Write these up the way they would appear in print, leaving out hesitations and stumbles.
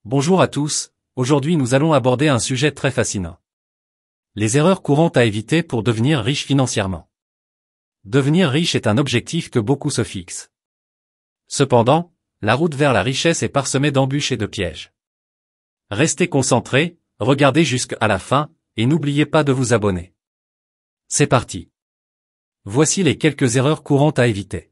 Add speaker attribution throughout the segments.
Speaker 1: Bonjour à tous, aujourd'hui nous allons aborder un sujet très fascinant. Les erreurs courantes à éviter pour devenir riche financièrement. Devenir riche est un objectif que beaucoup se fixent. Cependant, la route vers la richesse est parsemée d'embûches et de pièges. Restez concentrés, regardez jusqu'à la fin, et n'oubliez pas de vous abonner. C'est parti. Voici les quelques erreurs courantes à éviter.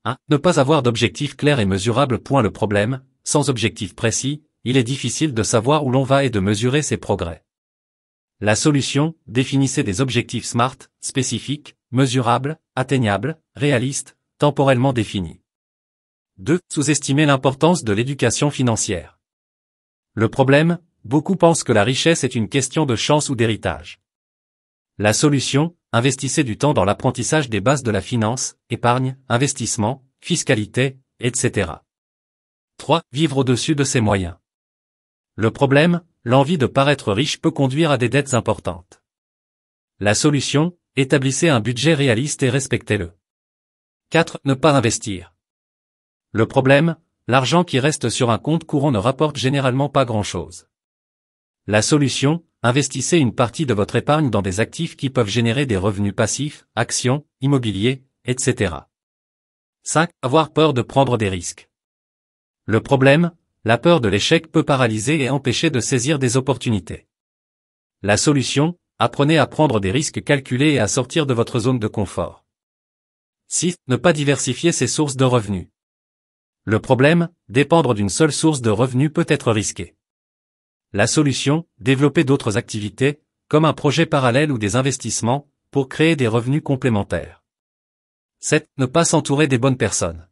Speaker 1: 1. Ne pas avoir d'objectif clair et mesurable. Le problème, sans objectif précis, il est difficile de savoir où l'on va et de mesurer ses progrès. La solution, définissez des objectifs SMART, spécifiques, mesurables, atteignables, réalistes, temporellement définis. 2. Sous-estimer l'importance de l'éducation financière. Le problème, beaucoup pensent que la richesse est une question de chance ou d'héritage. La solution, investissez du temps dans l'apprentissage des bases de la finance, épargne, investissement, fiscalité, etc. 3. Vivre au-dessus de ses moyens. Le problème, l'envie de paraître riche peut conduire à des dettes importantes. La solution, établissez un budget réaliste et respectez-le. 4. Ne pas investir. Le problème, l'argent qui reste sur un compte courant ne rapporte généralement pas grand-chose. La solution, investissez une partie de votre épargne dans des actifs qui peuvent générer des revenus passifs, actions, immobilier, etc. 5. Avoir peur de prendre des risques. Le problème, la peur de l'échec peut paralyser et empêcher de saisir des opportunités. La solution, apprenez à prendre des risques calculés et à sortir de votre zone de confort. 6. Ne pas diversifier ses sources de revenus. Le problème, dépendre d'une seule source de revenus peut être risqué. La solution, développer d'autres activités, comme un projet parallèle ou des investissements, pour créer des revenus complémentaires. 7. Ne pas s'entourer des bonnes personnes.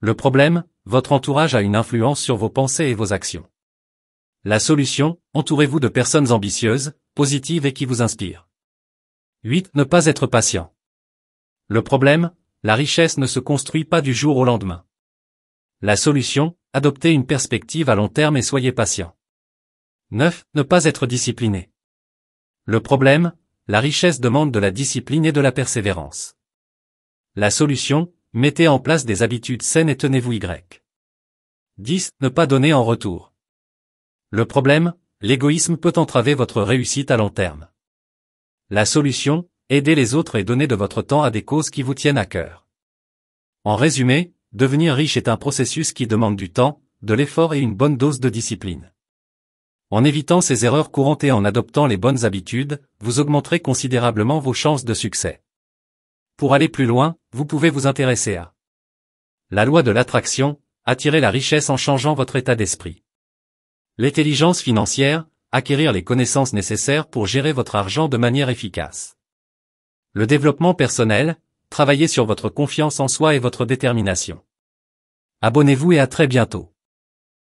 Speaker 1: Le problème, votre entourage a une influence sur vos pensées et vos actions. La solution, entourez-vous de personnes ambitieuses, positives et qui vous inspirent. 8. Ne pas être patient. Le problème, la richesse ne se construit pas du jour au lendemain. La solution, adoptez une perspective à long terme et soyez patient. 9. Ne pas être discipliné. Le problème, la richesse demande de la discipline et de la persévérance. La solution, mettez en place des habitudes saines et tenez-vous Y. 10. Ne pas donner en retour. Le problème, l'égoïsme peut entraver votre réussite à long terme. La solution, aidez les autres et donnez de votre temps à des causes qui vous tiennent à cœur. En résumé, devenir riche est un processus qui demande du temps, de l'effort et une bonne dose de discipline. En évitant ces erreurs courantes et en adoptant les bonnes habitudes, vous augmenterez considérablement vos chances de succès. Pour aller plus loin, vous pouvez vous intéresser à la loi de l'attraction, attirer la richesse en changeant votre état d'esprit. L'intelligence financière, acquérir les connaissances nécessaires pour gérer votre argent de manière efficace. Le développement personnel, travailler sur votre confiance en soi et votre détermination. Abonnez-vous et à très bientôt.